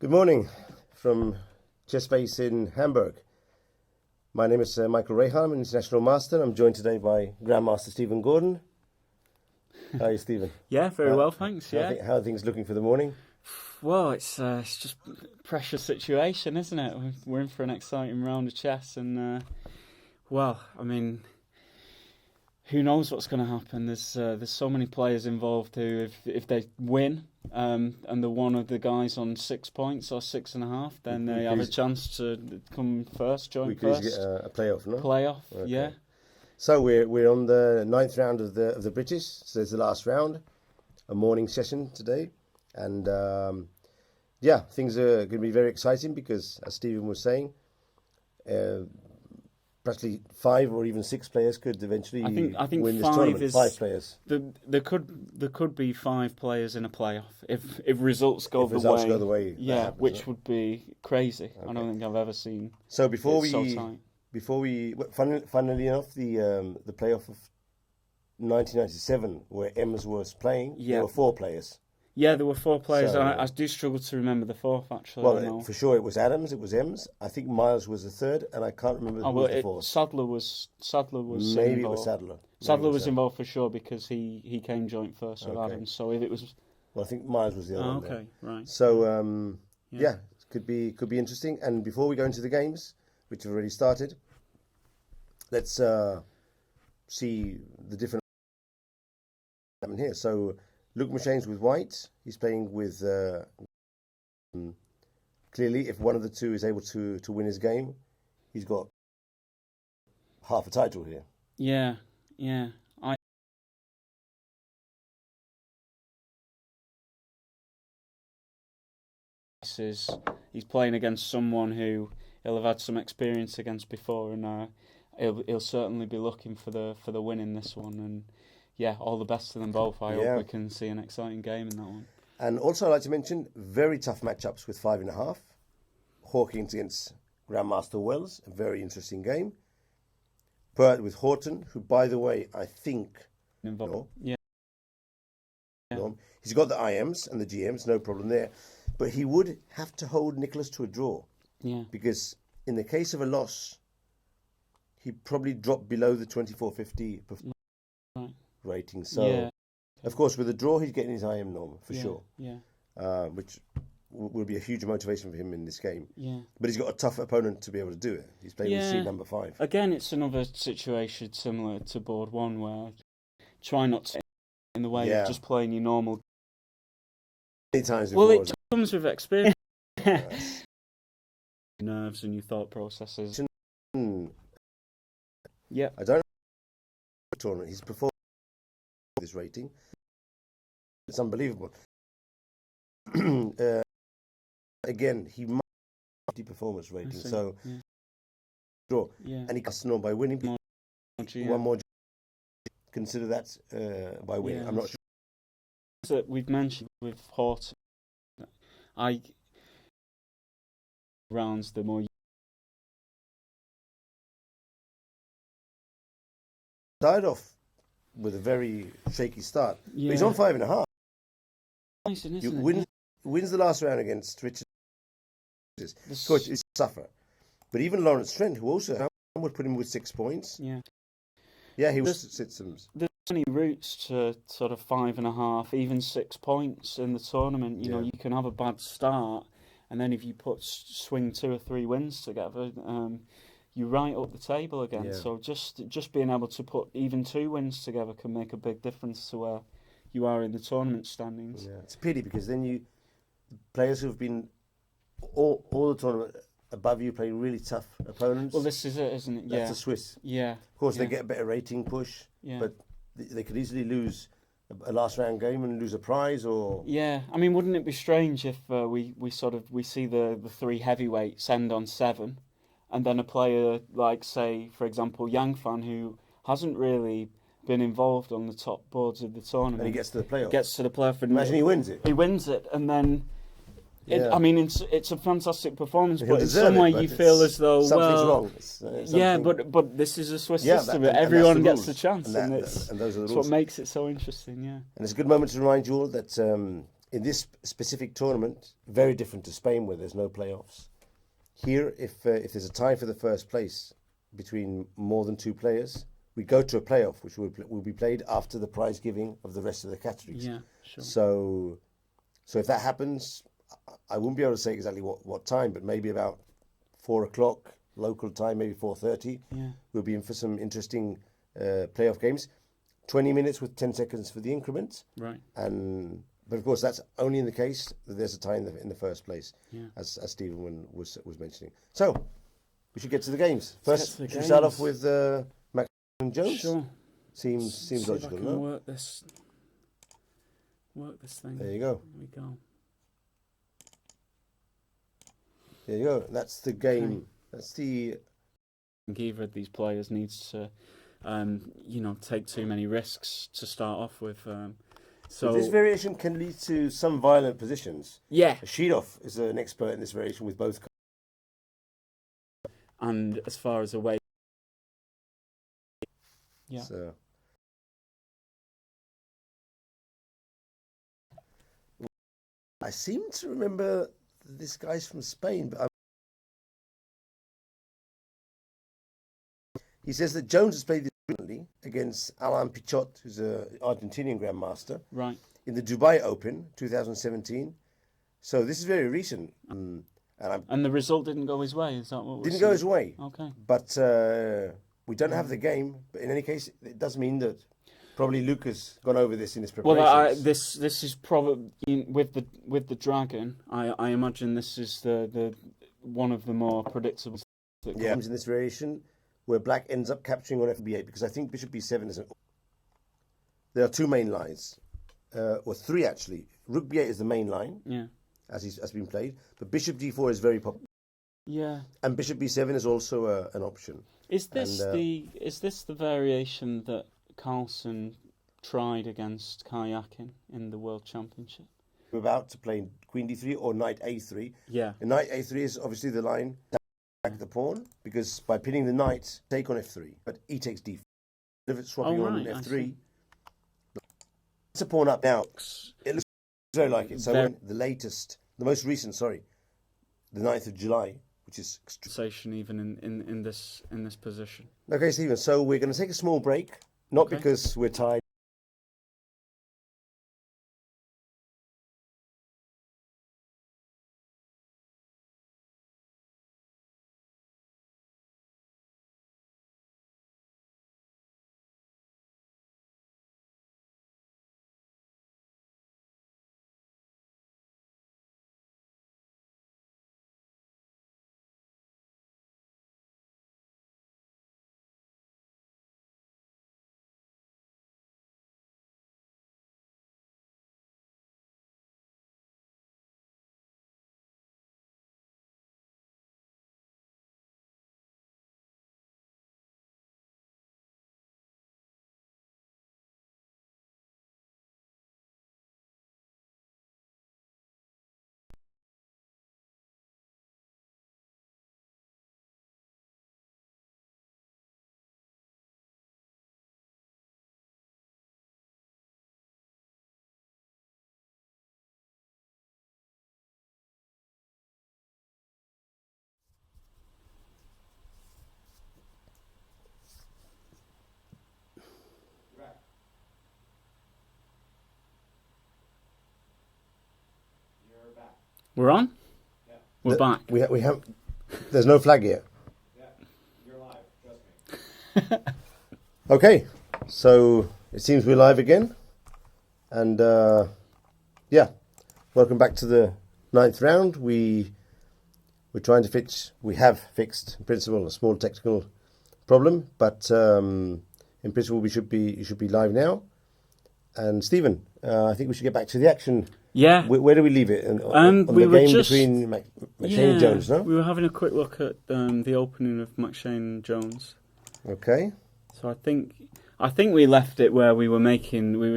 Good morning from Chess Base in Hamburg. My name is Michael Rahal. I'm an international master. I'm joined today by Grandmaster Stephen Gordon. How are you, Stephen? Yeah, very well, thanks. How are things looking for the morning? Well, it's just a pressure situation, isn't it? We're in for an exciting round of chess, and who knows what's going to happen? There's so many players involved who, if they win, and they're one of the guys on 6 points or 6.5, then they have a chance to come first, join first. We could get a playoff, no? Playoff, okay. Yeah. So we're on the 9th round of the British. So it's the last round, a morning session today, and things are going to be very exciting because, as Stephen was saying, practically 5 or even 6 players could eventually I think win this five tournament. is 5 players. There could be 5 players in a playoff if results go the way. Yeah, happens, which would be crazy. Okay. I don't think I've ever seen. So funnily enough, the playoff of 1997 where Ems was playing, there were 4 players. Yeah, there were 4 players. So, I do struggle to remember the 4th, actually. Well, for sure it was Adams, it was Ems. I think Miles was the 3rd, and I can't remember who was the 4th. Sadler was Maybe involved. It was Sadler. Sadler was involved for sure because he came joint first with Adams. So if it was... Well, I think Miles was the other one. Okay, right. So, it could be interesting. And before we go into the games, which have already started, let's see the different happen here. So, Luke Mashane's with white. He's playing with clearly, if one of the two is able to win his game, he's got half a title here. Yeah. He's playing against someone who he'll have had some experience against before, and he'll certainly be looking for the win in this one. And yeah, all the best to them both. I hope we can see an exciting game in that one. And also, I'd like to mention very tough matchups with 5.5. Hawkins against Grandmaster Wells, a very interesting game. Pert with Horton, who, by the way, I think he's got the IMs and the GMs, no problem there. But he would have to hold Nicholas to a draw. Yeah. Because in the case of a loss, he probably dropped below the 2450 rating. So, of course, with a draw, he's getting his IM norm for sure. Yeah. Which will be a huge motivation for him in this game. Yeah. But he's got a tough opponent to be able to do it. He's playing with seed number 5. Again, it's another situation similar to board 1 where try not to in the way of just playing your normal. Many times before, it comes with experience. Nerves and your thought processes. Yeah. I don't know the tournament. He's performed this rating. It's unbelievable. Again, he might have the performance rating. So draw. Yeah. And he cuts on by winning. One more. Consider that by winning. I'm not sure. That we've mentioned with Horton, rounds the more started off with a very shaky start. But he's on 5.5. Wins the last round against Richard. Of course, it's a sufferer. But even Lawrence Trent, who also would put him with 6 points. Yeah, he was systems. There's many routes to sort of 5.5, even 6 points in the tournament. You know, you can have a bad start, and then if you swing 2 or 3 wins together, you're right up the table again. Yeah. So just being able to put even 2 wins together can make a big difference to where you are in the tournament standings. Yeah, it's a pity because then players who've been all the tournament above you play really tough opponents. Well, this is it, isn't it? That's the Swiss. Yeah. Of course, they get a better rating push, but they could easily lose a last round game and lose a prize or. Yeah, I mean, wouldn't it be strange if we see the 3 heavyweights end on 7, and then a player like, say, for example, Yang Fan, who hasn't really been involved on the top boards of the tournament, and he gets to the playoff. And imagine he wins it. He wins it, and then. I mean, it's a fantastic performance, but in some way you feel as though something's wrong. But this is a Swiss system. Everyone gets a chance, and those are the rules. That's what makes it so interesting. Yeah, and it's a good moment to remind you all that in this specific tournament, very different to Spain where there's no playoffs. Here, if there's a tie for the first place between more than 2 players, we go to a playoff, which will be played after the prize giving of the rest of the categories. Yeah, sure. So if that happens, I wouldn't be able to say exactly what time, but maybe about 4 o'clock local time, maybe 4:30. Yeah. We'll be in for some interesting playoff games. 20 minutes with 10 seconds for the increment. Right. But of course, that's only in the case that there's a tie in the first place, Yeah. as Stephen was mentioning. So we should get to the games. First, to the should we start games. off with Max and Jones? Sure. Seems See if logical, I can no? work this thing. There you go. There we go. There you go. That's the game. Okay. That's the. I think either of these players needs to, take too many risks to start off with. So This variation can lead to some violent positions. yeah, Sheedoff is an expert in this variation with both. and as far as away, yeah. So. I seem to remember this guy's from Spain, but he says that Jones has played this recently against Alain Pichot, who's an Argentinian grandmaster, Right. in the Dubai Open 2017. So this is very recent, and And the result didn't go his way. Is that what? didn't go his way. Okay. But we don't have the game. But in any case, it does mean that probably Luke has gone over this in his preparations. Well, this is probably with the dragon. I imagine this is the one of the more predictable. Yeah, in this variation where Black ends up capturing on FB8, because I think Bishop B7 isn't. There are 2 main lines, or 3 actually. Rook B8 is the main line, Yeah. as been played, but Bishop D4 is very popular, Yeah. and Bishop B7 is also an option. Is this And, the variation that Carlsen tried against Karyakin in the World Championship? We're about to play Queen D3 or Knight A3. Yeah. And Knight A3 is obviously the line back the pawn, because by pinning the knight, take on F3, but E takes D4. If it's swapping on I F3, see. it's a pawn up now. It looks very like it. So Very- the most recent, the 9th of July, which is Sensation even in this position. Okay, Stephen, so we're going to take a small break, not Okay. because we're tired. We're on. Yeah. We're back. We have. There's no flag yet. Yeah, you're live. Trust me. Okay, so it seems we're live again, and welcome back to the 9th round. We're trying to fix. We have fixed, in principle, a small technical problem, but in principle, you should be live now. And Stephen, I think we should get back to the action. Yeah. Where do we leave it? On we the were game just- between McShane and Jones, no? We were having a quick look at the opening of McShane and Jones. Okay. So I think we left it where we were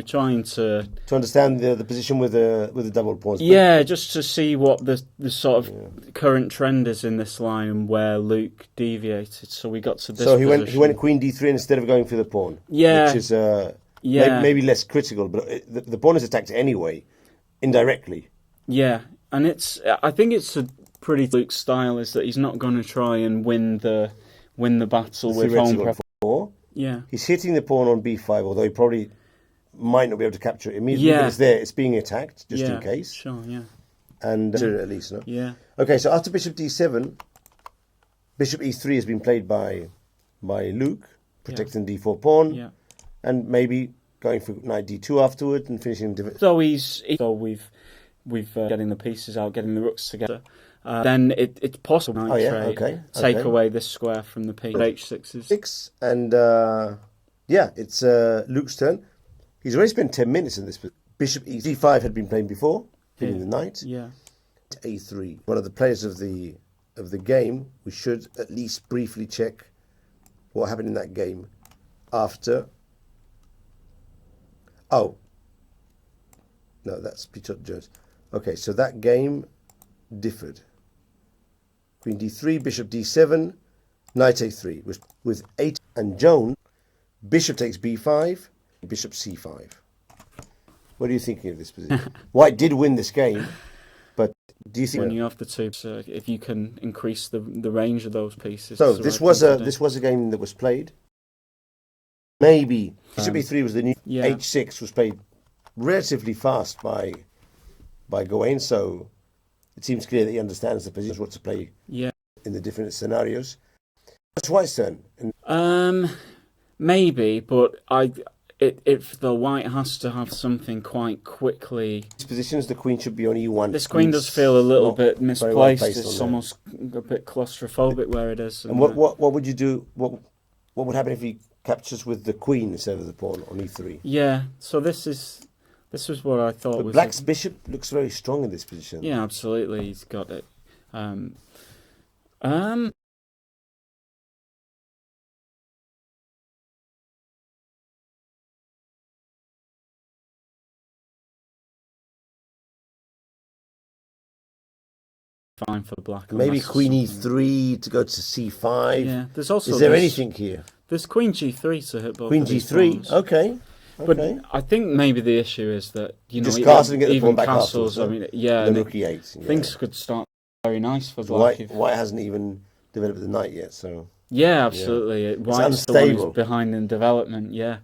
trying to understand the position with the double pawns. just to see what the sort of current trend is in this line and where Luke deviated. So we got to this. So he position. went Queen D3 instead of going for the pawn. Yeah. Which is maybe less critical, but the pawn is attacked anyway. indirectly. Yeah, and I think it's a pretty Luke's style is that he's not going to try and win the battle with home preference. Yeah, he's hitting the pawn on b5, although he probably might not be able to capture it immediately. But it's there; it's being attacked just in case. Sure, yeah. And at least, no. Yeah. Okay, so after bishop d7, bishop e3 has been played by Luke, protecting the d4 pawn. Yeah. And maybe going for knight d2 afterward and finishing. So we've getting the pieces out, getting the rooks together. Then it's possible knight trade. Take away this square from the piece. H6 is 6, and it's Luke's turn. He's already spent 10 minutes in this. Bishop e5 had been playing before, hitting the knight. Yeah. A3. One of the players of the game. We should at least briefly check what happened in that game after. Oh. No, that's Peter Jones. Okay, so that game differed. Queen d3, bishop d7, knight a3. With 8 and Jones, bishop takes b5, bishop c5. What are you thinking of this position? White did win this game, but do you think when you have the two, if you can increase the range of those pieces? So this was a game that was played. Maybe bishop e3 was the new h6 was played relatively fast by Gawain, so it seems clear that he understands the positions, what to play in the different scenarios. That's White's turn. Maybe, but if the White has to have something quite quickly. These positions, the queen should be on e1. This queen does feel a little bit misplaced. It's almost a bit claustrophobic where it is. And what would you do? What would happen if he captures with the queen instead of the pawn on e3? Yeah, so this was what I thought. But Black's bishop looks very strong in this position. Yeah, absolutely, he's got it. Fine for Black. Maybe Queen E3 to go to C5. Yeah, there's also. Is there anything here? There's Queen G3 to hit both. Queen G3. Okay. But I think maybe the issue is that just castle and get the pawn back castles. I mean, then rook E8. Yeah. Things could start very nice for Black. White hasn't even developed the knight yet, so. Yeah, absolutely. Yeah. White's the one who's behind in development. Yeah.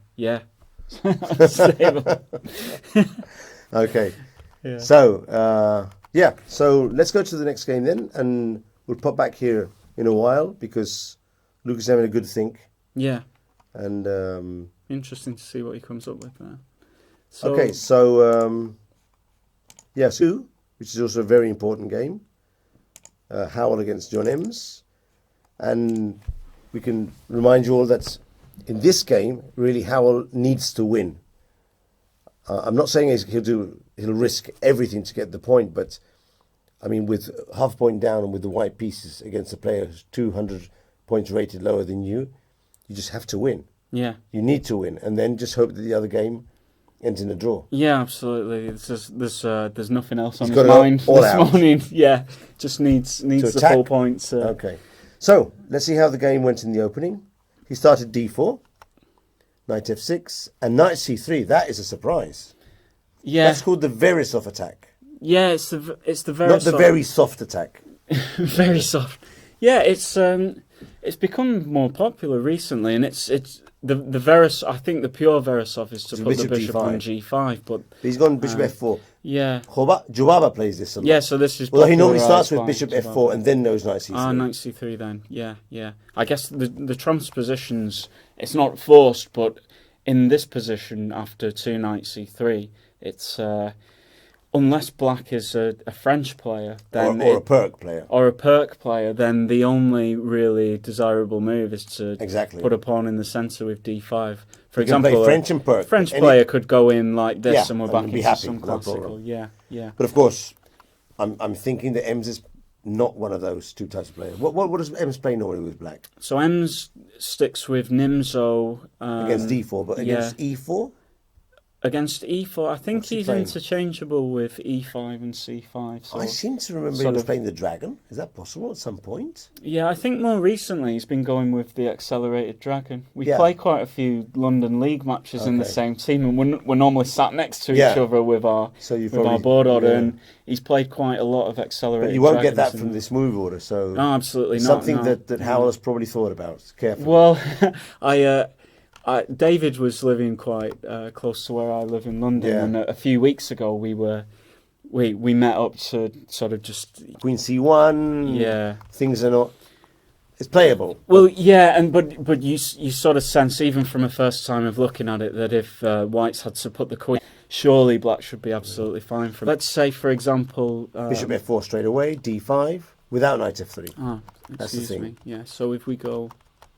Unstable. Okay. Yeah. So. So let's go to the next game then, and we'll pop back here in a while because Luke is having a good think. Yeah. And interesting to see what he comes up with there. Sue, which is also a very important game. Howell against John Ems, and we can remind you all that in this game, really Howell needs to win. I'm not saying he'll risk everything to get the point, but I mean, with half point down and with the white pieces against a player who's 200 points rated lower than you, you just have to win. Yeah. You need to win, and then just hope that the other game ends in a draw. Yeah, absolutely. There's nothing else on his mind this morning. Yeah, just needs the full points. Okay. So, let's see how the game went in the opening. He started d4. Knight f6 and knight c3. That is a surprise. Yeah, that's called the very soft attack. Yeah, it's the very not the very soft attack. Very soft. Yeah, it's become more popular recently, and it's the Veris. I think the pure Verisov is to put the bishop on g5, but he's gone bishop f4. Yeah, Jubaba plays this a lot. Yeah, so this is. Well, he normally starts with bishop f4 and then knows knight c3. Knight c3 then. Yeah. I guess the trump's positions. It's not forced, but in this position after 2 knight c3, it's unless Black is a French player, then or a Perk player, then the only really desirable move is to exactly put a pawn in the centre with d5. For you example, play French and Perk. French player could go in like this, and we're back into happy, some classical. Yeah. But of course, I'm thinking that Ems is not one of those two types of players. What does Ems play normally with Black? So Ems sticks with Nimzo against d4, but against e4. Against e4, I think What's he he's playing? interchangeable with e5 and c5. So I seem to remember he was playing the dragon. Is that possible at some point? yeah, I think more recently he's been going with the accelerated dragon. We Yeah. play quite a few London League matches in the Okay. same team, and we're normally sat next to each Yeah. other with our So you with probably our board order, yeah. and he's played quite a lot of accelerated. But you won't get dragons that from in- this move order. So No, absolutely it's not. something no. that Howell has probably thought about carefully. Well, David was living quite close to where I live in London, Yeah. and a few weeks ago we met up to sort of just Queen C1. yeah. Things are not. It's playable. Well, yeah, and but you sort of sense even from a first time of looking at it that if White's had to put the queen, surely Black should be absolutely fine for it. Let's say, for example, Bishop F4 straight away. D5 without Knight F3. Oh, That's the excuse thing. me. Yeah. So if we go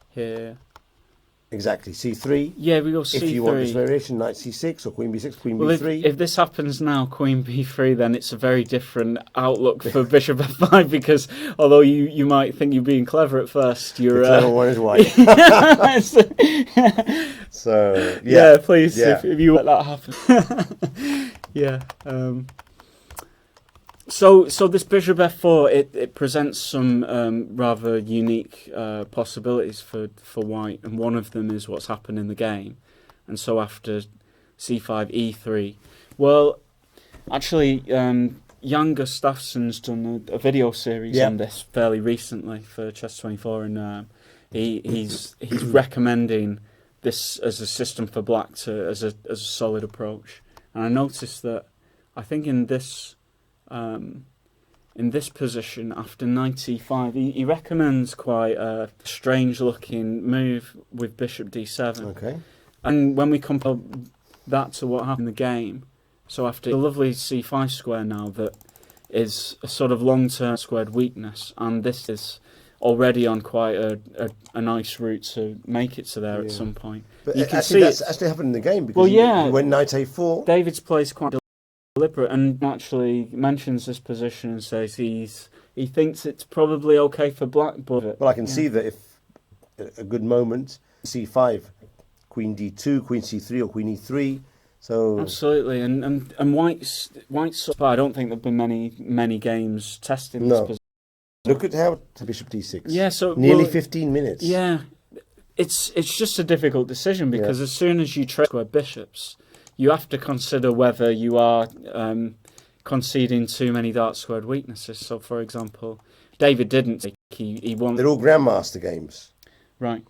here, Exactly. C3. yeah, we go C3. If you want this variation, Knight C6 or Queen B6, Queen Well, B3. if this happens now, Queen B3, then it's a very different outlook for Bishop F5 because although you might think you're being clever at first, you're the clever one is White. So yeah, please, Yeah. if you let that happen. Yeah. So this Bishop F4, it presents some rather unique possibilities for White, and one of them is what's happened in the game. And so after C5, E3, well, actually, Jan Gustafsson's done a video series on this fairly recently for Chess24, and he's recommending this as a system for Black as a solid approach. And I noticed that I think in this position after knight e5, he recommends quite a strange-looking move with bishop d7. Okay. And when we compare that to what happened in the game, so after the lovely c5 square now that is a sort of long-term squared weakness, and this is already on quite a nice route to make it to there at some point. But you can actually, see that's actually happened in the game because Well, yeah. he went Knight A4. David's plays quite deliberate and actually mentions this position and says he thinks it's probably okay for Black, but Well, I can see that if a good moment, C5, Queen D2, Queen C3 or Queen E3. So absolutely, and White's. But I don't think there've been many games testing this position. Look at how Bishop D6. Yeah, so nearly 15 minutes. Yeah, it's just a difficult decision because as soon as you trade square bishops, you have to consider whether you are conceding too many dark squared weaknesses. So, for example, David didn't. He won. They're all Grandmaster games. Right.